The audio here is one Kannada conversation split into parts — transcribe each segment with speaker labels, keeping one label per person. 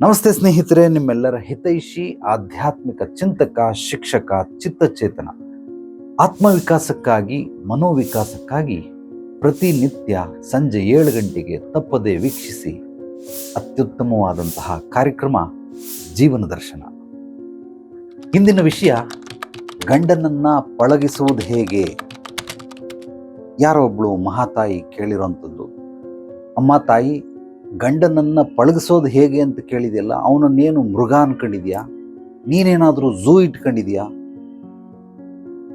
Speaker 1: ನಮಸ್ತೆ ಸ್ನೇಹಿತರೆ, ನಿಮ್ಮೆಲ್ಲರ ಹಿತೈಷಿ ಆಧ್ಯಾತ್ಮಿಕ ಚಿಂತಕ, ಶಿಕ್ಷಕ, ಚಿತ್ತಚೇತನ. ಆತ್ಮವಿಕಾಸಕ್ಕಾಗಿ, ಮನೋವಿಕಾಸಕ್ಕಾಗಿ ಪ್ರತಿನಿತ್ಯ ಸಂಜೆ 7 ಗಂಟೆಗೆ ತಪ್ಪದೆ ವೀಕ್ಷಿಸಿ ಅತ್ಯುತ್ತಮವಾದಂತಹ ಕಾರ್ಯಕ್ರಮ ಜೀವನ ದರ್ಶನ. ಇಂದಿನ ವಿಷಯ, ಗಂಡನನ್ನ ಪಳಗಿಸುವುದು ಹೇಗೆ. ಯಾರೊಬ್ಳು ಮಹಾತಾಯಿ ಕೇಳಿರೋಂಥದ್ದು, ಅಮ್ಮ ತಾಯಿ, ಗಂಡನನ್ನು ಪಳಗಿಸೋದು ಹೇಗೆ ಅಂತ ಕೇಳಿದೆಯಲ್ಲ, ಅವನನ್ನೇನು ಮೃಗ ಅನ್ಕೊಂಡಿದ್ಯಾ? ನೀನೇನಾದರೂ ಝೂ ಇಟ್ಕೊಂಡಿದ್ಯಾ?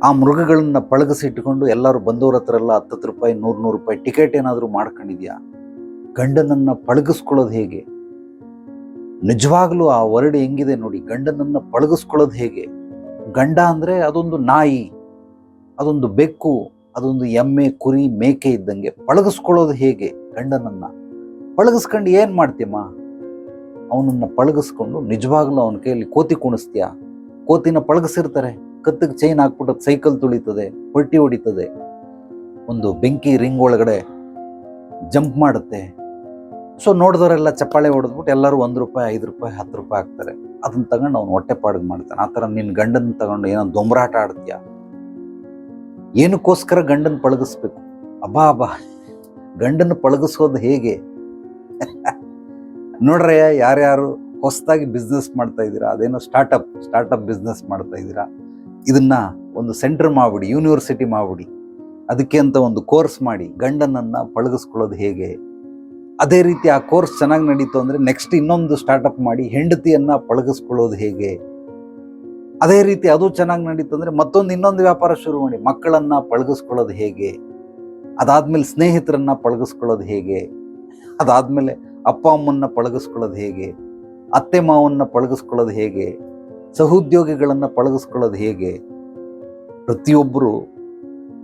Speaker 1: ಆ ಮೃಗಗಳನ್ನ ಪಳಗಿಸಿಟ್ಕೊಂಡು ಎಲ್ಲರೂ ಬಂದವ್ರ ಹತ್ರ ಎಲ್ಲ 10 ರೂಪಾಯಿ 100 ರೂಪಾಯಿ ಟಿಕೆಟ್ ಏನಾದರೂ ಮಾಡ್ಕೊಂಡಿದ್ಯಾ? ಗಂಡನನ್ನು ಪಳಗಿಸ್ಕೊಳ್ಳೋದು ಹೇಗೆ? ನಿಜವಾಗ್ಲೂ ಆ ವರ್ಡ್ ಹೆಂಗಿದೆ ನೋಡಿ, ಗಂಡನನ್ನು ಪಳಗಿಸ್ಕೊಳ್ಳೋದು ಹೇಗೆ. ಗಂಡ ಅಂದರೆ ಅದೊಂದು ನಾಯಿ, ಅದೊಂದು ಬೆಕ್ಕು, ಅದೊಂದು ಎಮ್ಮೆ, ಕುರಿ, ಮೇಕೆ ಇದ್ದಂಗೆ. ಪಳಗಿಸ್ಕೊಳ್ಳೋದು ಹೇಗೆ? ಗಂಡನನ್ನು ಪಳಗಿಸ್ಕೊಂಡು ಏನು ಮಾಡ್ತೀಯಮ್ಮ? ಅವನನ್ನು ಪಳಗಿಸ್ಕೊಂಡು ನಿಜವಾಗ್ಲೂ ಅವನ ಕೈಯಲ್ಲಿ ಕೋತಿ ಕುಣಿಸ್ತೀಯ? ಕೋತಿನ ಪಳಗಿಸಿರ್ತಾರೆ, ಕತ್ತಿಗೆ ಚೈನ್ ಹಾಕ್ಬಿಟ್ಟು ಸೈಕಲ್ ತುಳಿತದೆ, ಪಲ್ಟಿ ಹೊಡಿತದೆ, ಒಂದು ಬೆಂಕಿ ರಿಂಗ್ ಒಳಗಡೆ ಜಂಪ್ ಮಾಡುತ್ತೆ. ಸೊ ನೋಡಿದವರೆಲ್ಲ ಚಪ್ಪಾಳೆ ಹೊಡೆದ್ಬಿಟ್ಟು ಎಲ್ಲರೂ 1 ರೂಪಾಯಿ 5 ರೂಪಾಯಿ 10 ರೂಪಾಯಿ ಹಾಕ್ತಾರೆ. ಅದನ್ನ ತಗೊಂಡು ಅವ್ನು ಹೊಟ್ಟೆ ಪಾಡಿಗೆ ಮಾಡ್ತಾನೆ. ಆ ಥರ ನಿನ್ನ ಗಂಡನ ತಗೊಂಡು ಏನೋ ದೊಂಬರಾಟ ಆಡ್ತೀಯ? ಏನಕ್ಕೋಸ್ಕರ ಗಂಡನ ಪಳಗಿಸ್ಬೇಕು? ಅಬ್ಬಾ, ಗಂಡನ ಪಳಗಿಸೋದು ಹೇಗೆ? ನೋಡ್ರೆ, ಯಾರ್ಯಾರು ಹೊಸದಾಗಿ ಬಿಸ್ನೆಸ್ ಮಾಡ್ತಾ ಇದ್ದೀರಾ, ಅದೇನೋ ಸ್ಟಾರ್ಟಪ್ ಬಿಸ್ನೆಸ್ ಮಾಡ್ತಾ ಇದ್ದೀರಾ, ಇದನ್ನ ಒಂದು ಸೆಂಟರ್ ಮಾಡ್ಬಿಡಿ, ಯೂನಿವರ್ಸಿಟಿ ಮಾಡ್ಬಿಡಿ, ಅದಕ್ಕೆ ಅಂತ ಒಂದು ಕೋರ್ಸ್ ಮಾಡಿ ಗಂಡನನ್ನು ಪಳಗಿಸ್ಕೊಳ್ಳೋದು ಹೇಗೆ. ಅದೇ ರೀತಿ ಆ ಕೋರ್ಸ್ ಚೆನ್ನಾಗಿ ನಡೀತು ಅಂದರೆ ನೆಕ್ಸ್ಟ್ ಇನ್ನೊಂದು ಸ್ಟಾರ್ಟಪ್ ಮಾಡಿ ಹೆಂಡತಿಯನ್ನು ಪಳಗಿಸ್ಕೊಳ್ಳೋದು ಹೇಗೆ. ಅದೇ ರೀತಿ ಅದು ಚೆನ್ನಾಗಿ ನಡೀತು ಅಂದರೆ ಇನ್ನೊಂದು ವ್ಯಾಪಾರ ಶುರು ಮಾಡಿ ಮಕ್ಕಳನ್ನು ಪಳಗಿಸ್ಕೊಳ್ಳೋದು ಹೇಗೆ. ಅದಾದ್ಮೇಲೆ ಸ್ನೇಹಿತರನ್ನ ಪಳಗಿಸ್ಕೊಳ್ಳೋದು ಹೇಗೆ. ಅದಾದ್ಮೇಲೆ ಅಪ್ಪ ಅಮ್ಮನ್ನ ಪಳಗಿಸ್ಕೊಳ್ಳೋದು ಹೇಗೆ, ಅತ್ತೆ ಮಾವನ್ನ ಪಳಗಿಸ್ಕೊಳ್ಳೋದು ಹೇಗೆ, ಸಹೋದ್ಯೋಗಿಗಳನ್ನು ಪಳಗಿಸ್ಕೊಳ್ಳೋದು ಹೇಗೆ. ಪ್ರತಿಯೊಬ್ಬರು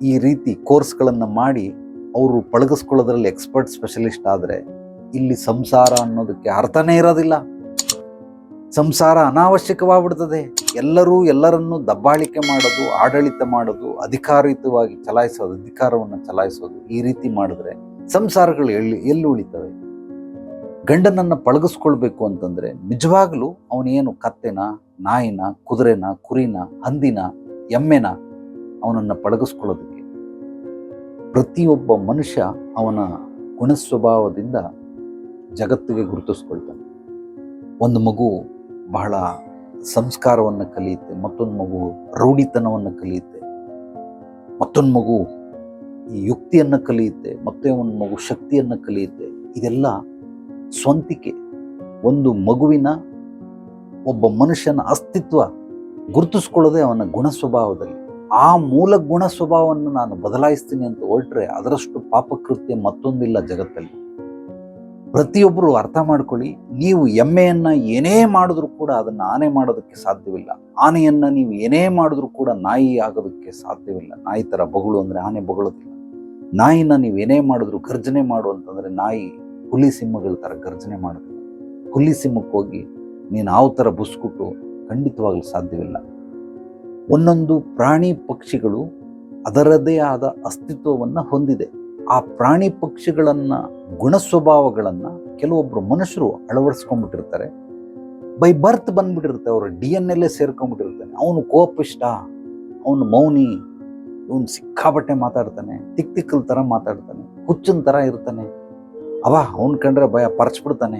Speaker 1: ಈ ರೀತಿ ಕೋರ್ಸ್ಗಳನ್ನು ಮಾಡಿ ಅವರು ಪಳಗಿಸ್ಕೊಳ್ಳೋದ್ರಲ್ಲಿ ಎಕ್ಸ್ಪರ್ಟ್ ಸ್ಪೆಷಲಿಸ್ಟ್ ಆದರೆ ಇಲ್ಲಿ ಸಂಸಾರ ಅನ್ನೋದಕ್ಕೆ ಅರ್ಥನೇ ಇರೋದಿಲ್ಲ. ಸಂಸಾರ ಅನಾವಶ್ಯಕವಾಗ್ಬಿಡ್ತದೆ. ಎಲ್ಲರೂ ಎಲ್ಲರನ್ನೂ ದಬ್ಬಾಳಿಕೆ ಮಾಡೋದು, ಆಡಳಿತ ಮಾಡೋದು, ಅಧಿಕಾರವನ್ನು ಚಲಾಯಿಸೋದು, ಈ ರೀತಿ ಮಾಡಿದ್ರೆ ಸಂಸಾರಗಳು ಎಲ್ಲಿ ಉಳಿತವೆ? ಗಂಡನನ್ನು ಪಳಗಿಸ್ಕೊಳ್ಬೇಕು ಅಂತಂದ್ರೆ ನಿಜವಾಗ್ಲೂ ಅವನೇನು ಕತ್ತೆನ, ನಾಯಿನ, ಕುದುರೆನ, ಕುರಿನ, ಹಂದಿನ, ಎಮ್ಮೆನ ಅವನನ್ನು ಪಳಗಿಸ್ಕೊಳ್ಳೋದಕ್ಕೆ? ಪ್ರತಿಯೊಬ್ಬ ಮನುಷ್ಯ ಅವನ ಗುಣಸ್ವಭಾವದಿಂದ ಜಗತ್ತಿಗೆ ಗುರುತಿಸ್ಕೊಳ್ತಾನೆ. ಒಂದು ಮಗು ಬಹಳ ಸಂಸ್ಕಾರವನ್ನು ಕಲಿಯುತ್ತೆ, ಮತ್ತೊಂದು ಮಗು ರೌಡಿತನವನ್ನು ಕಲಿಯುತ್ತೆ, ಮತ್ತೊಂದು ಮಗು ಈ ಯುಕ್ತಿಯನ್ನು ಕಲಿಯುತ್ತೆ, ಮತ್ತೆ ಒಂದು ಮಗು ಶಕ್ತಿಯನ್ನು ಕಲಿಯುತ್ತೆ. ಇದೆಲ್ಲ ಸ್ವಂತಿಕೆ. ಒಂದು ಮಗುವಿನ, ಒಬ್ಬ ಮನುಷ್ಯನ ಅಸ್ತಿತ್ವ ಗುರುತಿಸ್ಕೊಳ್ಳೋದೇ ಅವನ ಗುಣ ಸ್ವಭಾವದಲ್ಲಿ. ಆ ಮೂಲ ಗುಣ ಸ್ವಭಾವವನ್ನು ನಾನು ಬದಲಾಯಿಸ್ತೀನಿ ಅಂತ ಹೊರಟ್ರೆ ಅದರಷ್ಟು ಪಾಪಕೃತ್ಯ ಮತ್ತೊಂದಿಲ್ಲ ಜಗತ್ತಲ್ಲಿ. ಪ್ರತಿಯೊಬ್ಬರು ಅರ್ಥ ಮಾಡ್ಕೊಳ್ಳಿ, ನೀವು ಎಮ್ಮೆಯನ್ನ ಏನೇ ಮಾಡಿದ್ರು ಕೂಡ ಅದನ್ನು ಆನೆ ಮಾಡೋದಕ್ಕೆ ಸಾಧ್ಯವಿಲ್ಲ. ಆನೆಯನ್ನ ನೀವು ಏನೇ ಮಾಡಿದ್ರು ಕೂಡ ನಾಯಿ ಆಗೋದಕ್ಕೆ ಸಾಧ್ಯವಿಲ್ಲ. ನಾಯಿ ಥರ ಬೊಗಳು ಅಂದರೆ ಆನೆ ಬೊಗಳೋದಿಲ್ಲ. ನಾಯಿನ ನೀವು ಏನೇ ಮಾಡಿದ್ರು ಗರ್ಜನೆ ಮಾಡು ಅಂತಂದರೆ ನಾಯಿ ಹುಲಿ ಸಿಂಹಗಳ ಥರ ಗರ್ಜನೆ ಮಾಡೋದಿಲ್ಲ. ಹುಲಿ ಸಿಂಹಕ್ಕೆ ಹೋಗಿ ನೀನು ಯಾವ ಥರ ಬುಸ್ಕೊಟ್ಟು ಖಂಡಿತವಾಗಲು ಸಾಧ್ಯವಿಲ್ಲ. ಒಂದೊಂದು ಪ್ರಾಣಿ ಪಕ್ಷಿಗಳು ಅದರದೇ ಆದ ಅಸ್ತಿತ್ವವನ್ನು ಹೊಂದಿದೆ. ಆ ಪ್ರಾಣಿ ಪಕ್ಷಿಗಳನ್ನು, ಗುಣ ಸ್ವಭಾವಗಳನ್ನು ಕೆಲವೊಬ್ಬರು ಮನುಷ್ಯರು ಅಳವಡಿಸ್ಕೊಂಡ್ಬಿಟ್ಟಿರ್ತಾರೆ. ಬೈ ಬರ್ತ್ ಬಂದ್ಬಿಟ್ಟಿರುತ್ತೆ, ಅವರ DNA ಸೇರ್ಕೊಂಡ್ಬಿಟ್ಟಿರ್ತಾನೆ. ಅವನು ಕೋಪಿಷ್ಟ, ಅವನು ಮೌನಿ, ಇವನು ಸಿಕ್ಕಾಬಟ್ಟೆ ಮಾತಾಡ್ತಾನೆ, ತಿಕ್ಕಲ್ ಥರ ಮಾತಾಡ್ತಾನೆ, ಹುಚ್ಚನ್ ಥರ ಇರ್ತಾನೆ, ಅವನ್ ಕಂಡ್ರೆ ಭಯ ಪರ್ಚ್ಬಿಡ್ತಾನೆ.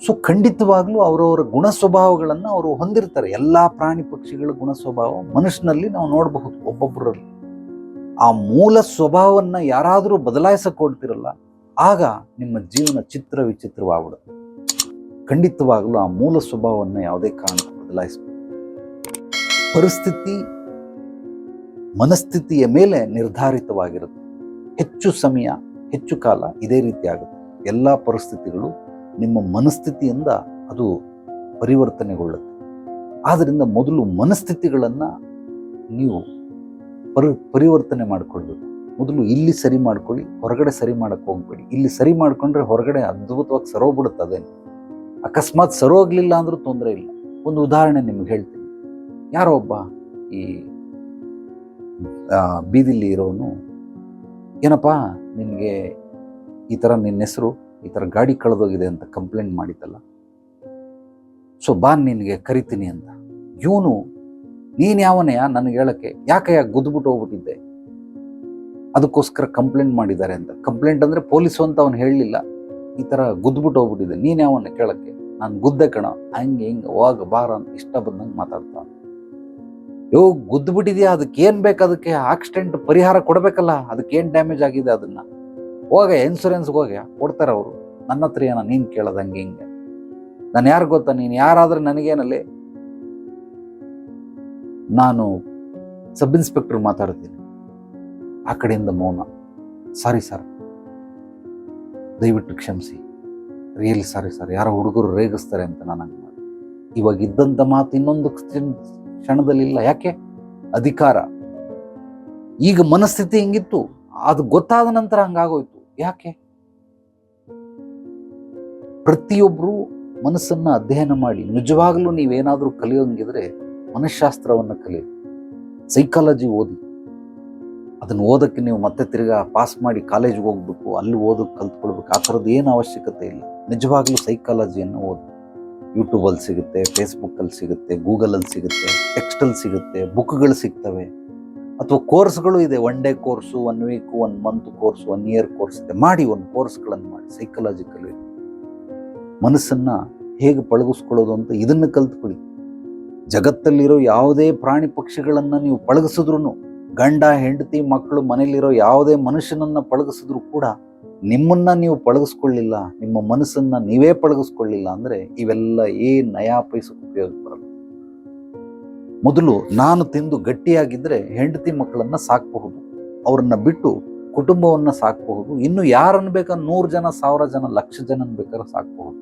Speaker 1: ಸೊ ಖಂಡಿತವಾಗ್ಲೂ ಅವರವರ ಗುಣ ಸ್ವಭಾವಗಳನ್ನು ಅವರು ಹೊಂದಿರ್ತಾರೆ. ಎಲ್ಲ ಪ್ರಾಣಿ ಪಕ್ಷಿಗಳ ಗುಣ ಸ್ವಭಾವ ಮನುಷ್ಯನಲ್ಲಿ ನಾವು ನೋಡಬಹುದು ಒಬ್ಬೊಬ್ಬರಲ್ಲಿ. ಆ ಮೂಲ ಸ್ವಭಾವವನ್ನು ಯಾರಾದರೂ ಬದಲಾಯಿಸಿಕೊಡ್ತಿರಲ್ಲ, ಆಗ ನಿಮ್ಮ ಜೀವನ ಚಿತ್ರ ವಿಚಿತ್ರವಾಗ್ಬಿಡುತ್ತೆ. ಖಂಡಿತವಾಗ್ಲೂ ಆ ಮೂಲ ಸ್ವಭಾವವನ್ನು ಯಾವುದೇ ಕಾರಣಕ್ಕೂ ಬದಲಾಯಿಸಬೇಕು. ಪರಿಸ್ಥಿತಿ ಮನಸ್ಥಿತಿಯ ಮೇಲೆ ನಿರ್ಧಾರಿತವಾಗಿರುತ್ತೆ. ಹೆಚ್ಚು ಸಮಯ, ಹೆಚ್ಚು ಕಾಲ ಇದೇ ರೀತಿ ಆಗುತ್ತೆ. ಎಲ್ಲ ಪರಿಸ್ಥಿತಿಗಳು ನಿಮ್ಮ ಮನಸ್ಥಿತಿಯಿಂದ ಅದು ಪರಿವರ್ತನೆಗೊಳ್ಳುತ್ತೆ. ಆದ್ದರಿಂದ ಮೊದಲು ಮನಸ್ಥಿತಿಗಳನ್ನು ನೀವು ಪರಿವರ್ತನೆ ಮಾಡಿಕೊಳ್ಬೇಕು. ಮೊದಲು ಇಲ್ಲಿ ಸರಿ ಮಾಡ್ಕೊಳ್ಳಿ, ಹೊರಗಡೆ ಸರಿ ಮಾಡಕ್ಕೆ ಹೋಗ್ಬೇಡಿ. ಇಲ್ಲಿ ಸರಿ ಮಾಡ್ಕೊಂಡ್ರೆ ಹೊರಗಡೆ ಅದ್ಭುತವಾಗಿ ಸರೋಗ್ಬಿಡುತ್ತೆ. ಅದೇನು ಅಕಸ್ಮಾತ್ ಸರೋಗ್ಲಿಲ್ಲ ಅಂದ್ರೂ ತೊಂದರೆ ಇಲ್ಲ. ಒಂದು ಉದಾಹರಣೆ ನಿಮ್ಗೆ ಹೇಳ್ತೀನಿ. ಯಾರೋ ಒಬ್ಬ ಈ ಬೀದಿಲಿ ಇರೋನು, ಏನಪ್ಪ ನಿನಗೆ ಈ ಥರ ನಿನ್ನ ಹೆಸರು ಈ ಥರ ಗಾಡಿ ಕಳೆದೋಗಿದೆ ಅಂತ ಕಂಪ್ಲೇಂಟ್ ಮಾಡಿದ್ದಲ್ಲ, ಸೊ ಬಾ ನಿನಗೆ ಕರಿತೀನಿ ಅಂತ. ಇವನು ನೀನು ಯಾವನೆಯ ನನಗೆ ಹೇಳಕ್ಕೆ, ಯಾಕಯ್ಯ ಗುದ್ಬಿಟ್ಟು ಹೋಗ್ಬಿಟ್ಟಿದ್ದೆ, ಅದಕ್ಕೋಸ್ಕರ ಕಂಪ್ಲೇಂಟ್ ಮಾಡಿದ್ದಾರೆ ಅಂತ. ಕಂಪ್ಲೇಂಟ್ ಅಂದರೆ ಪೊಲೀಸು ಅಂತ ಅವನು ಹೇಳಲಿಲ್ಲ, ಈ ಥರ ಗುದ್ಬಿಟ್ಟು ಹೋಗ್ಬಿಟ್ಟಿದ್ದೆ, ನೀನು ಯಾವನ್ನ ಕೇಳಕ್ಕೆ, ನಾನು ಗುದ್ದೆ ಕಣ, ಹಂಗೆ ಹಿಂಗೆ ಹೋಗ ಬಾರ ಅಂತ ಇಷ್ಟ ಬಂದಂಗೆ ಮಾತಾಡ್ತಾನೆ. ಯೋ ಗುದ್ಬಿಟ್ಟಿದ್ಯಾ, ಅದಕ್ಕೆ ಏನು ಬೇಕು, ಅದಕ್ಕೆ ಆಕ್ಸಿಡೆಂಟ್ ಪರಿಹಾರ ಕೊಡಬೇಕಲ್ಲ, ಅದಕ್ಕೆ ಏನು ಡ್ಯಾಮೇಜ್ ಆಗಿದೆ ಅದನ್ನು ಹೋಗ ಇನ್ಸೂರೆನ್ಸ್ಗೆ ಹೋಗಿ ಕೊಡ್ತಾರೆ ಅವರು, ನನ್ನ ಹತ್ರ ಏನೋ ನೀನು ಕೇಳೋದು ಹಂಗೆ ಹಿಂಗೆ. ನಾನು ಯಾರು ಗೊತ್ತಾ, ನೀನು ಯಾರಾದ್ರೆ ನನಗೇನಲ್ಲಿ, ನಾನು ಸಬ್ ಇನ್ಸ್ಪೆಕ್ಟರ್ ಮಾತಾಡ್ತೀನಿ. ಆ ಕಡೆಯಿಂದ ಮೌನ. ಸಾರಿ ಸರ್, ದಯವಿಟ್ಟು ಕ್ಷಮಿಸಿ, ರಿಯಲಿ ಸಾರಿ ಸರ್, ಯಾರೋ ಹುಡುಗರು ರೇಗಿಸ್ತಾರೆ ಅಂತ ನಾನು ಹಂಗೆ ಮಾಡಿ. ಇವಾಗ ಇದ್ದಂಥ ಮಾತು ಇನ್ನೊಂದು ಕ್ಷಣದಲ್ಲಿಲ್ಲ. ಯಾಕೆ? ಅಧಿಕಾರ. ಈಗ ಮನಸ್ಥಿತಿ ಹೆಂಗಿತ್ತು ಅದು ಗೊತ್ತಾದ ನಂತರ ಹಂಗಾಗೋಯ್ತು. ಯಾಕೆ? ಪ್ರತಿಯೊಬ್ಬರು ಮನಸ್ಸನ್ನ ಅಧ್ಯಯನ ಮಾಡಿ, ನಿಜವಾಗ್ಲೂ ನೀವೇನಾದ್ರೂ ಕಲಿಯೋಂಗಿದ್ರೆ ಮನಃಶಾಸ್ತ್ರವನ್ನು ಕಲಿಯಿರಿ, ಸೈಕಾಲಜಿ ಓದಿ. ಅದನ್ನು ಓದಕ್ಕೆ ನೀವು ಮತ್ತೆ ತಿರ್ಗಾ ಪಾಸ್ ಮಾಡಿ ಕಾಲೇಜ್ಗೆ ಹೋಗ್ಬೇಕು, ಅಲ್ಲಿ ಓದೋಕೆ ಕಲ್ತ್ಕೊಳ್ಬೇಕು, ಆ ಥರದ್ದು ಏನು ಅವಶ್ಯಕತೆ ಇಲ್ಲ. ನಿಜವಾಗ್ಲೂ ಸೈಕಾಲಜಿಯನ್ನು ಓದಿ. ಯೂಟ್ಯೂಬಲ್ಲಿ ಸಿಗುತ್ತೆ, ಫೇಸ್ಬುಕ್ಕಲ್ಲಿ ಸಿಗುತ್ತೆ, ಗೂಗಲಲ್ಲಿ ಸಿಗುತ್ತೆ, ಟೆಕ್ಸ್ಟಲ್ಲಿ ಸಿಗುತ್ತೆ, ಬುಕ್ಗಳು ಸಿಗ್ತವೆ, ಅಥವಾ ಕೋರ್ಸ್ಗಳು ಇದೆ. 1 day course, 1 week, 1 month course, 1 year course ಇದೆ. ಮಾಡಿ, ಒಂದು ಕೋರ್ಸ್ಗಳನ್ನು ಮಾಡಿ, ಸೈಕಾಲಜಿಕಲಿ ಮನಸ್ಸನ್ನು ಹೇಗೆ ಪಳಗಿಸ್ಕೊಳ್ಳೋದು ಅಂತ ಇದನ್ನು ಕಲ್ತ್ಕೊಳ್ಳಿ. ಜಗತ್ತಲ್ಲಿರೋ ಯಾವುದೇ ಪ್ರಾಣಿ ಪಕ್ಷಿಗಳನ್ನು ನೀವು ಪಳಗಿಸಿದ್ರು, ಗಂಡ ಹೆಂಡತಿ ಮಕ್ಕಳು ಮನೇಲಿರೋ ಯಾವುದೇ ಮನುಷ್ಯನನ್ನು ಪಳಗಿಸಿದ್ರು ಕೂಡ ನಿಮ್ಮನ್ನ ನೀವು ಪಳಗಿಸ್ಕೊಳ್ಳಿಲ್ಲ, ನಿಮ್ಮ ಮನಸ್ಸನ್ನು ನೀವೇ ಪಳಗಿಸ್ಕೊಳ್ಳಿಲ್ಲ ಅಂದರೆ ಇವೆಲ್ಲ ಏನು ನಯಾ ಪೈಸಕ್ಕೆ ಉಪಯೋಗ ಬರಲ್ಲ. ಮೊದಲು ನಾನು ತಿಂದು ಗಟ್ಟಿಯಾಗಿದ್ದರೆ ಹೆಂಡತಿ ಮಕ್ಕಳನ್ನು ಸಾಕಬಹುದು, ಅವ್ರನ್ನ ಬಿಟ್ಟು ಕುಟುಂಬವನ್ನು ಸಾಕಬಹುದು, ಇನ್ನು ಯಾರನ್ನು ಬೇಕಾದ್ರೆ 100 ಜನ, 1000 ಜನ, 1,00,000 ಜನ ಬೇಕಾದ್ರೆ ಸಾಕಬಹುದು.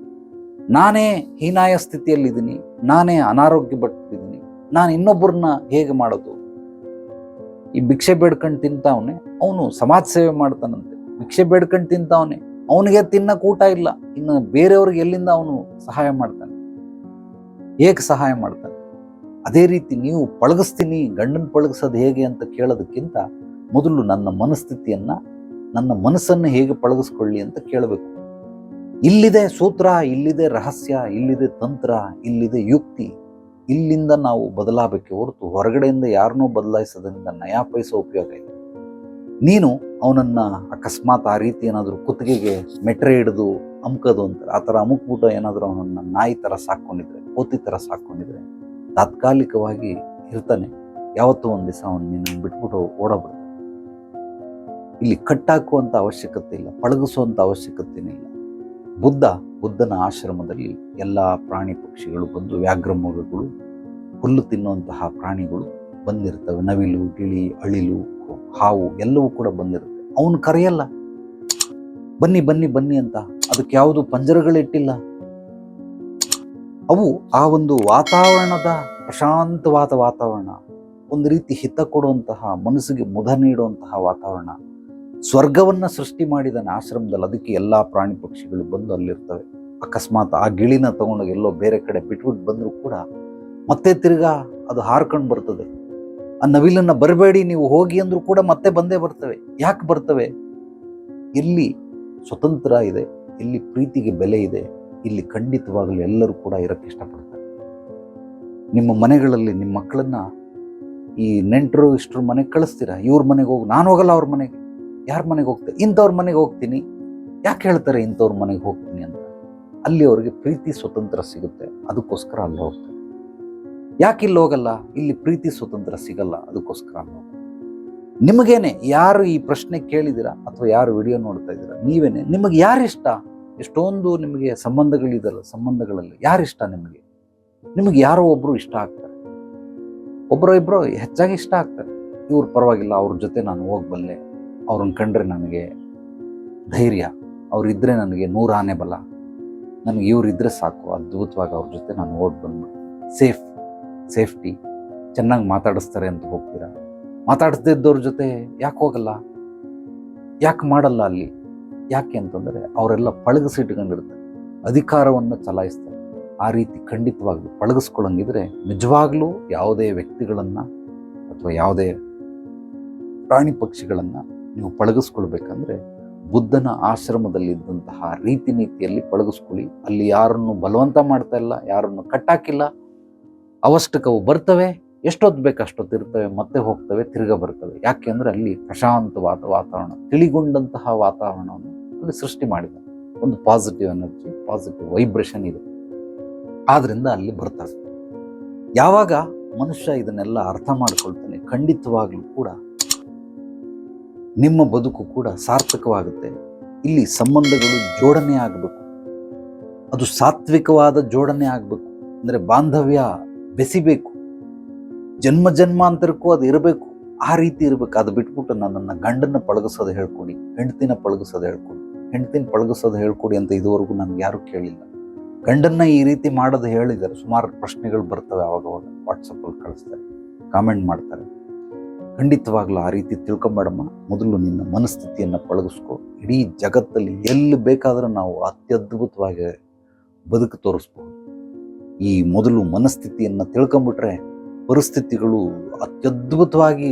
Speaker 1: ನಾನೇ ಹೀನಾಯ ಸ್ಥಿತಿಯಲ್ಲಿದ್ದೀನಿ, ನಾನೇ ಅನಾರೋಗ್ಯ ಪಟ್ಟಿದ್ದೀನಿ, ನಾನು ಇನ್ನೊಬ್ಬರನ್ನ ಹೇಗೆ ಮಾಡೋದು? ಈ ಭಿಕ್ಷೆ ಬೇಡ್ಕೊಂಡು ತಿಂತಾವನೆ, ಅವನು ಸಮಾಜ ಸೇವೆ ಮಾಡ್ತಾನಂತೆ. ಭಿಕ್ಷೆ ಬೇಡ್ಕೊಂಡು ತಿಂತಾವನೆ, ಅವನಿಗೆ ತಿನ್ನಕ್ಕೆ ಊಟ ಇಲ್ಲ, ಇನ್ನು ಬೇರೆಯವ್ರಿಗೆ ಎಲ್ಲಿಂದ ಅವನು ಸಹಾಯ ಮಾಡ್ತಾನೆ? ಹೇಗೆ ಸಹಾಯ ಮಾಡ್ತಾನೆ? ಅದೇ ರೀತಿ ನೀವು ಪಳಗಿಸ್ತೀನಿ, ಗಂಡನ ಪಳಗಿಸೋದು ಹೇಗೆ ಅಂತ ಕೇಳೋದಕ್ಕಿಂತ ಮೊದಲು ನನ್ನ ಮನಸ್ಥಿತಿಯನ್ನ, ನನ್ನ ಮನಸ್ಸನ್ನು ಹೇಗೆ ಪಳಗಿಸ್ಕೊಳ್ಳಿ ಅಂತ ಕೇಳಬೇಕು. ಇಲ್ಲಿದೆ ಸೂತ್ರ, ಇಲ್ಲಿದೆ ರಹಸ್ಯ, ಇಲ್ಲಿದೆ ತಂತ್ರ, ಇಲ್ಲಿದೆ ಯುಕ್ತಿ. ಇಲ್ಲಿಂದ ನಾವು ಬದಲಾಗಬೇಕೆ ಹೊರತು ಹೊರಗಡೆಯಿಂದ ಯಾರನ್ನೂ ಬದಲಾಯಿಸೋದ್ರಿಂದ ನಯಾ ಪೈಸೆ ಉಪಯೋಗ ಇಲ್ಲ. ನೀನು ಅವನನ್ನು ಅಕಸ್ಮಾತ್ ಆ ರೀತಿ ಏನಾದರೂ ಕುತ್ತಿಗೆಗೆ ಮೆಟ್ರೆ ಹಿಡಿದು ಅಮ್ಕೋದು ಅಂತಾರೆ, ಆ ಥರ ಅಮುಕ್ಬಿಟ್ಟು ಏನಾದರೂ ಅವನನ್ನು ನಾಯಿ ಥರ ಸಾಕ್ಕೊಂಡಿದ್ರೆ, ಕೋತಿ ಥರ ಸಾಕ್ಕೊಂಡಿದ್ರೆ ತಾತ್ಕಾಲಿಕವಾಗಿ ಇರ್ತಾನೆ. ಯಾವತ್ತೂ ಒಂದು ದಿವಸ ಅವನು ನಿನ್ನನ್ನು ಬಿಟ್ಬಿಟ್ಟು ಓಡೋಗ್ಬಿಡ್ತಾನೆ. ಇಲ್ಲಿ ಕಟ್ಟಾಕುವಂಥ ಅವಶ್ಯಕತೆ ಇಲ್ಲ, ಪಳಗಿಸುವಂಥ ಅವಶ್ಯಕತೆನೇ ಇಲ್ಲ. ಬುದ್ಧನ ಆಶ್ರಮದಲ್ಲಿ ಎಲ್ಲ ಪ್ರಾಣಿ ಪಕ್ಷಿಗಳು ಬಂದು, ವ್ಯಾಘ್ರ ಮೃಗಗಳು, ಹುಲ್ಲು ತಿನ್ನುವಂತಹ ಪ್ರಾಣಿಗಳು ಬಂದಿರ್ತವೆ. ನವಿಲು, ಗಿಳಿ, ಅಳಿಲು, ಹಾವು ಎಲ್ಲವೂ ಕೂಡ ಬಂದಿರುತ್ತೆ. ಅವನು ಕರೆಯಲ್ಲ, ಬನ್ನಿ ಬನ್ನಿ ಬನ್ನಿ ಅಂತ. ಅದಕ್ಕೆ ಯಾವುದು ಪಂಜರಗಳಿಟ್ಟಿಲ್ಲ. ಅವು ಆ ಒಂದು ವಾತಾವರಣದ, ಪ್ರಶಾಂತವಾದ ವಾತಾವರಣ, ಒಂದು ರೀತಿ ಹಿತ ಕೊಡುವಂತಹ, ಮನಸ್ಸಿಗೆ ಮುದ ನೀಡುವಂತಹ ವಾತಾವರಣ, ಸ್ವರ್ಗವನ್ನ ಸೃಷ್ಟಿ ಮಾಡಿದಾನೆ ಆಶ್ರಮದಲ್ಲಿ. ಅದಕ್ಕೆ ಎಲ್ಲ ಪ್ರಾಣಿ ಪಕ್ಷಿಗಳು ಬಂದು ಅಲ್ಲಿರ್ತವೆ. ಅಕಸ್ಮಾತ್ ಆ ಗಿಳಿನ ತಗೊಂಡೋಗಿ ಎಲ್ಲೋ ಬೇರೆ ಕಡೆ ಬಿಟ್ಬಿಟ್ಟು ಬಂದರೂ ಕೂಡ ಮತ್ತೆ ತಿರ್ಗಾ ಅದು ಹಾರ್ಕೊಂಡು ಬರ್ತದೆ. ಆ ನವಿಲನ್ನ ಬರಬೇಡಿ ನೀವು ಹೋಗಿ ಅಂದ್ರೂ ಕೂಡ ಮತ್ತೆ ಬಂದೇ ಬರ್ತವೆ. ಯಾಕೆ ಬರ್ತವೆ? ಇಲ್ಲಿ ಸ್ವತಂತ್ರ ಇದೆ, ಇಲ್ಲಿ ಪ್ರೀತಿಗೆ ಬೆಲೆ ಇದೆ, ಇಲ್ಲಿ ಖಂಡಿತವಾಗಲೂ ಎಲ್ಲರೂ ಕೂಡ ಇರೋಕ್ಕೆ ಇಷ್ಟಪಡ್ತಾರೆ. ನಿಮ್ಮ ಮನೆಗಳಲ್ಲಿ ನಿಮ್ಮ ಮಕ್ಕಳನ್ನ ಈ ನೆಂಟರು ಇಷ್ಟರ ಮನೆಗೆ ಕಳಿಸ್ತೀರಾ, ಇವ್ರ ಮನೆಗೆ ಹೋಗಿ, ನಾನು ಹೋಗಲ್ಲ ಅವ್ರ ಮನೆಗೆ. ಯಾರ ಮನೆಗೆ ಹೋಗ್ತಾರೆ? ಇಂಥವ್ರ ಮನೆಗೆ ಹೋಗ್ತೀನಿ. ಯಾಕೆ ಹೇಳ್ತಾರೆ ಇಂಥವ್ರ ಮನೆಗೆ ಹೋಗ್ತೀನಿ ಅಂತ? ಅಲ್ಲಿ ಅವ್ರಿಗೆ ಪ್ರೀತಿ ಸ್ವತಂತ್ರ ಸಿಗುತ್ತೆ, ಅದಕ್ಕೋಸ್ಕರ ಅಲ್ಲಿ ಹೋಗ್ತಾರೆ. ಯಾಕೆ ಇಲ್ಲಿ ಹೋಗಲ್ಲ? ಇಲ್ಲಿ ಪ್ರೀತಿ ಸ್ವತಂತ್ರ ಸಿಗಲ್ಲ, ಅದಕ್ಕೋಸ್ಕರ ಅಲ್ಲಿ ಹೋಗ್ತಾರೆ. ನಿಮಗೇನೆ ಯಾರು ಈ ಪ್ರಶ್ನೆ ಕೇಳಿದಿರಾ ಅಥವಾ ಯಾರು ವಿಡಿಯೋ ನೋಡ್ತಾ ಇದ್ದೀರಾ, ನೀವೇನೆ, ನಿಮಗೆ ಯಾರಿಷ್ಟ? ಎಷ್ಟೊಂದು ನಿಮಗೆ ಸಂಬಂಧಗಳಿದಲ್ಲ, ಸಂಬಂಧಗಳಲ್ಲಿ ಯಾರಿಷ್ಟ ನಿಮಗೆ? ನಿಮಗೆ ಯಾರೋ ಒಬ್ರು ಇಷ್ಟ ಆಗ್ತಾರೆ, ಒಬ್ಬರು ಇಬ್ಬರು ಹೆಚ್ಚಾಗಿ ಇಷ್ಟ ಆಗ್ತಾರೆ. ಇವ್ರು ಪರವಾಗಿಲ್ಲ, ಅವ್ರ ಜೊತೆ ನಾನು ಹೋಗ್ಬಲ್ಲೆ, ಅವ್ರನ್ನ ಕಂಡ್ರೆ ನನಗೆ ಧೈರ್ಯ, ಅವರಿದ್ದರೆ ನನಗೆ 100 ಆನೆ ಬಲ, ನನಗೆ ಇವರಿದ್ದರೆ ಸಾಕು, ಅದ್ಭುತವಾಗಿ ಅವ್ರ ಜೊತೆ ನಾನು ಓಡ್ ಬಂದ್ಬಿಡ್ತೀನಿ, ಸೇಫ್ಟಿ, ಚೆನ್ನಾಗಿ ಮಾತಾಡಿಸ್ತಾರೆ ಅಂತ ಹೋಗ್ತೀರಾ. ಮಾತಾಡಿಸ್ದಿದ್ದವ್ರ ಜೊತೆ ಯಾಕೆ ಹೋಗಲ್ಲ, ಯಾಕೆ ಮಾಡಲ್ಲ ಅಲ್ಲಿ? ಯಾಕೆ ಅಂತಂದರೆ ಅವರೆಲ್ಲ ಪಳಗಿಸಿಟ್ಕೊಂಡಿರ್ತಾರೆ, ಅಧಿಕಾರವನ್ನು ಚಲಾಯಿಸ್ತಾರೆ. ಆ ರೀತಿ ಖಂಡಿತವಾಗ್ಲೂ ಪಳಗಿಸ್ಕೊಳ್ಳಂಗಿದ್ರೆ ನಿಜವಾಗ್ಲೂ ಯಾವುದೇ ವ್ಯಕ್ತಿಗಳನ್ನು ಅಥವಾ ಯಾವುದೇ ಪ್ರಾಣಿ ಪಕ್ಷಿಗಳನ್ನು ನೀವು ಪಳಗಿಸ್ಕೊಳ್ಬೇಕಂದ್ರೆ ಬುದ್ಧನ ಆಶ್ರಮದಲ್ಲಿದ್ದಂತಹ ರೀತಿ ನೀತಿಯಲ್ಲಿ ಪಳಗಿಸ್ಕೊಳ್ಳಿ. ಅಲ್ಲಿ ಯಾರನ್ನು ಬಲವಂತ ಮಾಡ್ತಾ ಇಲ್ಲ, ಯಾರನ್ನು ಕಟ್ಟಾಕಿಲ್ಲ. ಅವಷ್ಟಕ್ಕವು ಬರ್ತವೆ, ಎಷ್ಟೊತ್ತು ಬೇಕು ಅಷ್ಟೊತ್ತು ಇರ್ತವೆ, ಮತ್ತೆ ಹೋಗ್ತವೆ, ತಿರ್ಗ ಬರ್ತವೆ. ಯಾಕೆಂದ್ರೆ ಅಲ್ಲಿ ಪ್ರಶಾಂತವಾದ ವಾತಾವರಣ, ತಿಳಿಗೊಂಡಂತಹ ವಾತಾವರಣವನ್ನು ಅಲ್ಲಿ ಸೃಷ್ಟಿ ಮಾಡಿದ ಒಂದು ಪಾಸಿಟಿವ್ ಎನರ್ಜಿ, ಪಾಸಿಟಿವ್ ವೈಬ್ರೇಷನ್ ಇದೆ. ಆದ್ರಿಂದ ಅಲ್ಲಿ ಬರ್ತಾರೆ. ಯಾವಾಗ ಮನುಷ್ಯ ಇದನ್ನೆಲ್ಲ ಅರ್ಥ ಮಾಡ್ಕೊಳ್ತಾನೆ, ಖಂಡಿತವಾಗ್ಲೂ ಕೂಡ ನಿಮ್ಮ ಬದುಕು ಕೂಡ ಸಾರ್ಥಕವಾಗುತ್ತೆ. ಇಲ್ಲಿ ಸಂಬಂಧಗಳು ಜೋಡಣೆ ಆಗಬೇಕು, ಅದು ಸಾತ್ವಿಕವಾದ ಜೋಡಣೆ ಆಗಬೇಕು. ಅಂದರೆ ಬಾಂಧವ್ಯ ಬೆಸಿಬೇಕು, ಜನ್ಮ ಜನ್ಮಾಂತರಕ್ಕೂ ಅದು ಇರಬೇಕು. ಆ ರೀತಿ ಇರಬೇಕು. ಅದು ಬಿಟ್ಬಿಟ್ಟು ನನ್ನನ್ನು ಗಂಡನ್ನ ಪಳಗಿಸೋದು ಹೇಳ್ಕೊಡಿ, ಹೆಂಡ್ತಿನ ಪಳಗಿಸೋದು ಹೇಳ್ಕೊಡಿ, ಹೆಂಡ್ತಿನ ಪಳಗಿಸೋದು ಹೇಳ್ಕೊಡಿ ಅಂತ ಇದುವರೆಗೂ ನನಗೆ ಯಾರೂ ಕೇಳಿಲ್ಲ. ಗಂಡನ್ನ ಈ ರೀತಿ ಮಾಡೋದು ಹೇಳಿದ್ದಾರೆ. ಸುಮಾರು ಪ್ರಶ್ನೆಗಳು ಬರ್ತವೆ, ಅವಾಗವಾಗ ವಾಟ್ಸಪ್ಪಲ್ಲಿ ಕಳಿಸ್ತಾರೆ, ಕಾಮೆಂಟ್ ಮಾಡ್ತಾರೆ. ಖಂಡಿತವಾಗ್ಲೂ ಆ ರೀತಿ ತಿಳ್ಕೊಂಬೇಡಮ್ಮ. ಮೊದಲು ನಿನ್ನ ಮನಸ್ಥಿತಿಯನ್ನು ಪಳಗಿಸ್ಕೊ. ಇಡೀ ಜಗತ್ತಲ್ಲಿ ಎಲ್ಲಿ ಬೇಕಾದರೂ ನಾವು ಅತ್ಯದ್ಭುತವಾಗಿ ಬದುಕು ತೋರಿಸ್ಬೋದು. ಈ ಮೊದಲು ಮನಸ್ಥಿತಿಯನ್ನು ತಿಳ್ಕೊಂಬಿಟ್ರೆ ಪರಿಸ್ಥಿತಿಗಳು ಅತ್ಯದ್ಭುತವಾಗಿ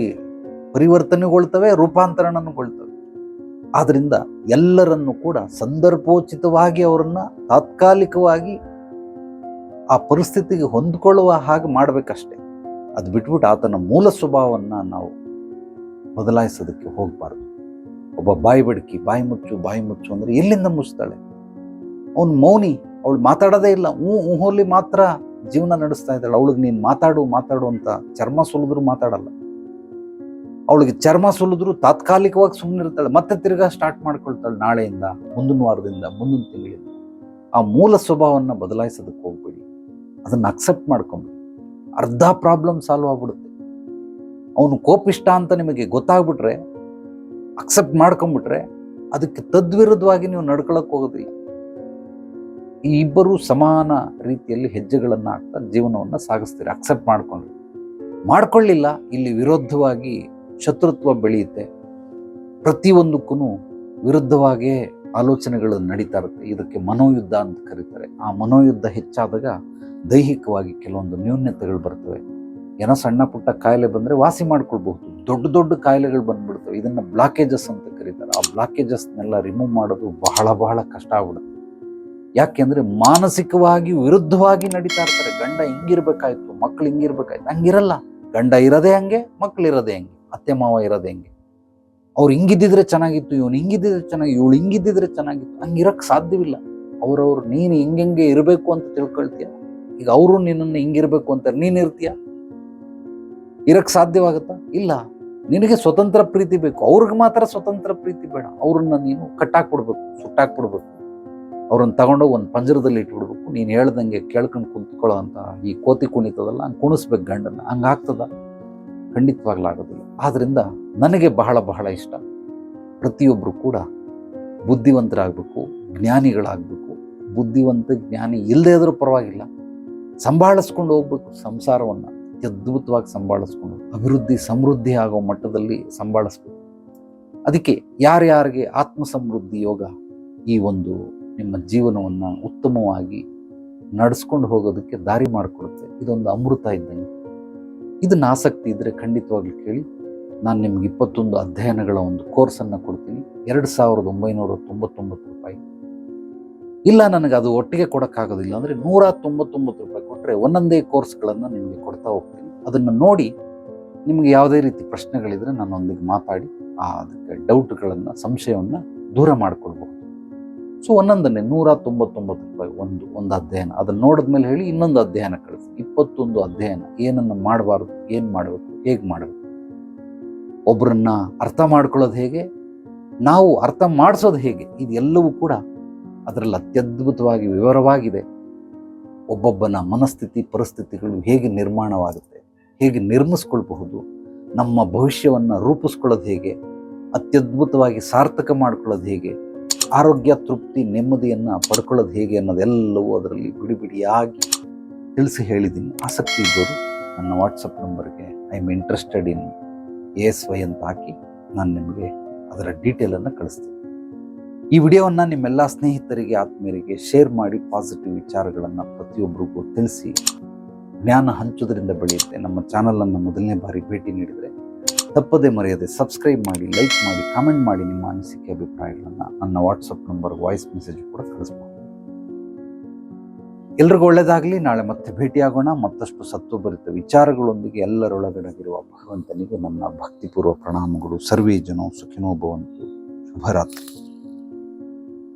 Speaker 1: ಪರಿವರ್ತನೆಗೊಳ್ತವೆ, ರೂಪಾಂತರಣಗೊಳ್ತವೆ. ಆದ್ದರಿಂದ ಎಲ್ಲರನ್ನು ಕೂಡ ಸಂದರ್ಭೋಚಿತವಾಗಿ ಅವರನ್ನು ತಾತ್ಕಾಲಿಕವಾಗಿ ಆ ಪರಿಸ್ಥಿತಿಗೆ ಹೊಂದ್ಕೊಳ್ಳುವ ಹಾಗೆ ಮಾಡಬೇಕಷ್ಟೆ. ಅದು ಬಿಟ್ಬಿಟ್ಟು ಆತನ ಮೂಲ ಸ್ವಭಾವವನ್ನು ನಾವು ಬದಲಾಯಿಸೋದಕ್ಕೆ ಹೋಗಬಾರ್ದು. ಒಬ್ಬ ಬಾಯಿ ಬಡ್ಕಿ, ಬಾಯಿ ಮುಚ್ಚು ಅಂದರೆ ಎಲ್ಲಿಂದ ಮುಚ್ತಾಳೆ? ಅವನು ಮೌನಿ, ಅವಳು ಮಾತಾಡೋದೇ ಇಲ್ಲ, ಊಹೋಲಿ ಮಾತ್ರ ಜೀವನ ನಡೆಸ್ತಾ ಇದ್ದಾಳೆ. ಅವಳಿಗೆ ನೀನು ಮಾತಾಡು ಅಂತ ಚರ್ಮ ಸುಲಿದ್ರು ಮಾತಾಡಲ್ಲ. ಅವಳಿಗೆ ಚರ್ಮ ಸುಲಿದ್ರು ತಾತ್ಕಾಲಿಕವಾಗಿ ಸುಮ್ಮನಿರ್ತಾಳೆ, ಮತ್ತೆ ತಿರ್ಗಾ ಸ್ಟಾರ್ಟ್ ಮಾಡ್ಕೊಳ್ತಾಳೆ. ನಾಳೆಯಿಂದ, ಮುಂದಿನ ವಾರದಿಂದ, ಮುಂದಿನ ತಿಂಗಳಿಂದ. ಆ ಮೂಲ ಸ್ವಭಾವವನ್ನು ಬದಲಾಯಿಸೋದಕ್ಕೆ ಹೋಗ್ಬೇಡಿ, ಅದನ್ನು ಅಕ್ಸೆಪ್ಟ್ ಮಾಡ್ಕೊಂಬಿಡಿ. ಅರ್ಧ ಪ್ರಾಬ್ಲಮ್ ಸಾಲ್ವ್ ಆಗ್ಬಿಡುತ್ತೆ. ಅವನು ಕೋಪಿಷ್ಟ ಅಂತ ನಿಮಗೆ ಗೊತ್ತಾಗ್ಬಿಟ್ರೆ, ಅಕ್ಸೆಪ್ಟ್ ಮಾಡ್ಕೊಂಬಿಟ್ರೆ, ಅದಕ್ಕೆ ತದ್ವಿರುದ್ಧವಾಗಿ ನೀವು ನಡ್ಕೊಳಕ್ಕೆ ಹೋಗೋದಿಲ್ಲ. ಈ ಇಬ್ಬರು ಸಮಾನ ರೀತಿಯಲ್ಲಿ ಹೆಜ್ಜೆಗಳನ್ನು ಹಾಕ್ತಾ ಜೀವನವನ್ನು ಸಾಗಿಸ್ತೀರಿ. ಅಕ್ಸೆಪ್ಟ್ ಮಾಡ್ಕೊಳ್ಳಿಲ್ಲ, ಇಲ್ಲಿ ವಿರುದ್ಧವಾಗಿ ಶತ್ರುತ್ವ ಬೆಳೆಯುತ್ತೆ. ಪ್ರತಿಯೊಂದಕ್ಕೂ ವಿರುದ್ಧವಾಗಿಯೇ ಆಲೋಚನೆಗಳು ನಡೀತಾ ಇರುತ್ತೆ. ಇದಕ್ಕೆ ಮನೋಯುದ್ಧ ಅಂತ ಕರೀತಾರೆ. ಆ ಮನೋಯುದ್ಧ ಹೆಚ್ಚಾದಾಗ ದೈಹಿಕವಾಗಿ ಕೆಲವೊಂದು ನ್ಯೂನ್ಯತೆಗಳು ಬರ್ತವೆ. ಏನೋ ಸಣ್ಣ ಪುಟ್ಟ ಕಾಯಿಲೆ ಬಂದರೆ ವಾಸಿ ಮಾಡ್ಕೊಳ್ಬಹುದು, ದೊಡ್ಡ ದೊಡ್ಡ ಕಾಯಿಲೆಗಳು ಬಂದ್ಬಿಡ್ತವೆ. ಇದನ್ನು ಬ್ಲಾಕೇಜಸ್ ಅಂತ ಕರೀತಾರೆ. ಆ ಬ್ಲಾಕೇಜಸ್ನೆಲ್ಲ ರಿಮೂವ್ ಮಾಡೋದು ಬಹಳ ಕಷ್ಟ ಆಗ್ಬಿಡುತ್ತೆ. ಯಾಕೆಂದರೆ ಮಾನಸಿಕವಾಗಿ ವಿರುದ್ಧವಾಗಿ ನಡೀತಾ ಇರ್ತಾರೆ. ಗಂಡ ಹಿಂಗಿರ್ಬೇಕಾಯ್ತು, ಮಕ್ಳು ಹಿಂಗಿರ್ಬೇಕಾಯ್ತು, ಹಂಗಿರಲ್ಲ. ಗಂಡ ಇರೋದೇ ಹಂಗೆ, ಮಕ್ಳು ಇರೋದೇ ಹಂಗೆ, ಅತ್ತೆ ಮಾವ ಇರೋದೇ ಹಂಗೆ. ಅವ್ರು ಹಿಂಗಿದ್ದಿದ್ರೆ ಚೆನ್ನಾಗಿತ್ತು, ಇವನು ಹಿಂಗಿದ್ದಿದ್ರೆ ಚೆನ್ನಾಗಿ, ಇವಳು ಹಿಂಗಿದ್ದಿದ್ರೆ ಚೆನ್ನಾಗಿತ್ತು. ಹಂಗಿರಕ್ಕೆ ಸಾಧ್ಯವಿಲ್ಲ. ಅವ್ರವ್ರು ನೀನು ಹಿಂಗೆ ಇರಬೇಕು ಅಂತ ತಿಳ್ಕೊಳ್ತೀಯ. ಈಗ ಅವರು ನಿನ್ನನ್ನು ಹಿಂಗಿರ್ಬೇಕು ಅಂತಾರೆ, ನೀನು ಇರ್ತೀಯ? ಇರಕ್ಕೆ ಸಾಧ್ಯವಾಗುತ್ತಾ? ಇಲ್ಲ. ನಿನಗೆ ಸ್ವತಂತ್ರ ಪ್ರೀತಿ ಬೇಕು, ಅವ್ರಿಗೆ ಮಾತ್ರ ಸ್ವತಂತ್ರ ಪ್ರೀತಿ ಬೇಡ. ಅವ್ರನ್ನ ನೀನು ಕಟ್ಟಾಕ್ಬಿಡ್ಬೇಕು, ಸುಟ್ಟಾಕ್ಬಿಡ್ಬೇಕು. ಅವ್ರನ್ನ ತಗೊಂಡೋಗಿ ಒಂದು ಪಂಜರದಲ್ಲಿ ಇಟ್ಬಿಡ್ಬೇಕು. ನೀನು ಹೇಳ್ದಂಗೆ ಕೇಳ್ಕೊಂಡು ಕುಂತ್ಕೊಳ್ಳೋ ಅಂತ ಈ ಕೋತಿ ಕುಣಿತದಲ್ಲ, ಹಂಗೆ ಕುಣಿಸ್ಬೇಕು ಗಂಡನ್ನ. ಹಂಗಾಗ್ತದ? ಖಂಡಿತವಾಗ್ಲೂ ಆಗೋದಿಲ್ಲ. ಆದ್ದರಿಂದ ನನಗೆ ಬಹಳ ಇಷ್ಟ, ಪ್ರತಿಯೊಬ್ಬರು ಕೂಡ ಬುದ್ಧಿವಂತರಾಗಬೇಕು, ಜ್ಞಾನಿಗಳಾಗಬೇಕು. ಬುದ್ಧಿವಂತ ಜ್ಞಾನಿ ಇಲ್ಲದೇ ಇದ್ರೂ ಪರವಾಗಿಲ್ಲ, ಸಂಭಾಳಿಸ್ಕೊಂಡು ಹೋಗ್ಬೇಕು. ಸಂಸಾರವನ್ನು ಅತ್ಯದ್ಭುತವಾಗಿ ಸಂಭಾಳಿಸ್ಕೊಂಡು ಅಭಿವೃದ್ಧಿ ಸಮೃದ್ಧಿ ಆಗೋ ಮಟ್ಟದಲ್ಲಿ ಸಂಭಾಳಿಸ್ಬೇಕು. ಅದಕ್ಕೆ ಯಾರ್ಯಾರಿಗೆ ಆತ್ಮ ಸಮೃದ್ಧಿ ಯೋಗ ಈ ಒಂದು ನಿಮ್ಮ ಜೀವನವನ್ನು ಉತ್ತಮವಾಗಿ ನಡೆಸ್ಕೊಂಡು ಹೋಗೋದಕ್ಕೆ ದಾರಿ ಮಾಡಿಕೊಡುತ್ತೆ. ಇದೊಂದು ಅಮೃತ ಇದ್ದಂಗೆ. ಇದನ್ನು ಆಸಕ್ತಿ ಇದ್ದರೆ ಖಂಡಿತವಾಗ್ಲೂ ಕೇಳಿ. ನಾನು ನಿಮ್ಗೆ 21 ಅಧ್ಯಯನಗಳ ಒಂದು ಕೋರ್ಸನ್ನು ಕೊಡ್ತೀನಿ, 2999 ರೂಪಾಯಿ. ಇಲ್ಲ ನನಗೆ ಅದು ಒಟ್ಟಿಗೆ ಕೊಡೋಕ್ಕಾಗೋದಿಲ್ಲ ಅಂದರೆ 199 ರೂಪಾಯಿ ಕೊಟ್ಟರೆ ಒಂದೊಂದೇ ಕೋರ್ಸ್ಗಳನ್ನು ನಿಮಗೆ ಕೊಡ್ತಾ ಹೋಗ್ತೀನಿ. ಅದನ್ನು ನೋಡಿ ನಿಮಗೆ ಯಾವುದೇ ರೀತಿ ಪ್ರಶ್ನೆಗಳಿದ್ರೆ ನನ್ನೊಂದಿಗೆ ಮಾತಾಡಿ ಅದಕ್ಕೆ ಡೌಟ್ಗಳನ್ನು, ಸಂಶಯವನ್ನು ದೂರ ಮಾಡಿಕೊಳ್ಬಹುದು. ಸೊ ಒಂದೊಂದನ್ನೇ 199 ರೂಪಾಯಿ ಒಂದು ಅಧ್ಯಯನ. ಅದನ್ನು ನೋಡಿದ್ಮೇಲೆ ಹೇಳಿ ಇನ್ನೊಂದು ಅಧ್ಯಯನ ಕಳಿಸಿ. 21 ಅಧ್ಯಯನ, ಏನನ್ನು ಮಾಡಬಾರ್ದು, ಏನು ಮಾಡಬೇಕು, ಹೇಗೆ ಮಾಡಬೇಕು, ಒಬ್ಬರನ್ನ ಅರ್ಥ ಮಾಡ್ಕೊಳ್ಳೋದು ಹೇಗೆ, ನಾವು ಅರ್ಥ ಮಾಡಿಸೋದು ಹೇಗೆ, ಇದೆಲ್ಲವೂ ಕೂಡ ಅದರಲ್ಲಿ ಅತ್ಯದ್ಭುತವಾಗಿ ವಿವರವಾಗಿದೆ. ಒಬ್ಬೊಬ್ಬನ ಮನಸ್ಥಿತಿ, ಪರಿಸ್ಥಿತಿಗಳು ಹೇಗೆ ನಿರ್ಮಾಣವಾಗುತ್ತೆ, ಹೇಗೆ ನಿರ್ಮಿಸ್ಕೊಳ್ಬಹುದು, ನಮ್ಮ ಭವಿಷ್ಯವನ್ನು ರೂಪಿಸ್ಕೊಳ್ಳೋದು ಹೇಗೆ, ಅತ್ಯದ್ಭುತವಾಗಿ ಸಾರ್ಥಕ ಮಾಡ್ಕೊಳ್ಳೋದು ಹೇಗೆ, ಆರೋಗ್ಯ, ತೃಪ್ತಿ, ನೆಮ್ಮದಿಯನ್ನು ಪಡ್ಕೊಳ್ಳೋದು ಹೇಗೆ ಅನ್ನೋದೆಲ್ಲವೂ ಅದರಲ್ಲಿ ಬಿಡಿಯಾಗಿ ತಿಳಿಸಿ ಹೇಳಿದ್ದೀನಿ. ಆಸಕ್ತಿ ಇದ್ದವರು ನನ್ನ ವಾಟ್ಸಪ್ ನಂಬರ್ಗೆ I am interested in ASY ಅಂತ ಹಾಕಿ ನಾನು ನಿಮಗೆ ಅದರ ಡೀಟೇಲನ್ನು ಕಳಿಸ್ತೀನಿ. ಈ ವಿಡಿಯೋವನ್ನು ನಿಮ್ಮೆಲ್ಲ ಸ್ನೇಹಿತರಿಗೆ, ಆತ್ಮೀಯರಿಗೆ ಶೇರ್ ಮಾಡಿ. ಪಾಸಿಟಿವ್ ವಿಚಾರಗಳನ್ನು ಪ್ರತಿಯೊಬ್ಬರಿಗೂ ತಿಳಿಸಿ. ಜ್ಞಾನ ಹಂಚೋದ್ರಿಂದ ಬೆಳೆಯುತ್ತೆ. ನಮ್ಮ ಚಾನಲನ್ನು ಮೊದಲನೇ ಬಾರಿ ಭೇಟಿ ನೀಡಿದರೆ ತಪ್ಪದೇ ಮರೆಯದೆ ಸಬ್ಸ್ಕ್ರೈಬ್ ಮಾಡಿ, ಲೈಕ್ ಮಾಡಿ, ಕಾಮೆಂಟ್ ಮಾಡಿ. ನಿಮ್ಮ ಅನಿಸಿಕೆ ಅಭಿಪ್ರಾಯಗಳನ್ನು ನನ್ನ ವಾಟ್ಸಪ್ ನಂಬರ್ ವಾಯ್ಸ್ ಮೆಸೇಜ್ ಕೂಡ ಕಳಿಸ್ಬೋದು. ಎಲ್ರಿಗೂ ಒಳ್ಳೆಯದಾಗಲಿ. ನಾಳೆ ಮತ್ತೆ ಭೇಟಿಯಾಗೋಣ ಮತ್ತಷ್ಟು ಸತ್ವಭರಿತ ವಿಚಾರಗಳೊಂದಿಗೆ. ಎಲ್ಲರೊಳಗಡೆಗಿರುವ ಭಗವಂತನಿಗೆ ನನ್ನ ಭಕ್ತಿಪೂರ್ವ ಪ್ರಣಾಮಗಳು. ಸರ್ವೇ ಜನೋ ಸುಖಿನೋ ಭವಂತು. ಶುಭರಾತ್ರಿ.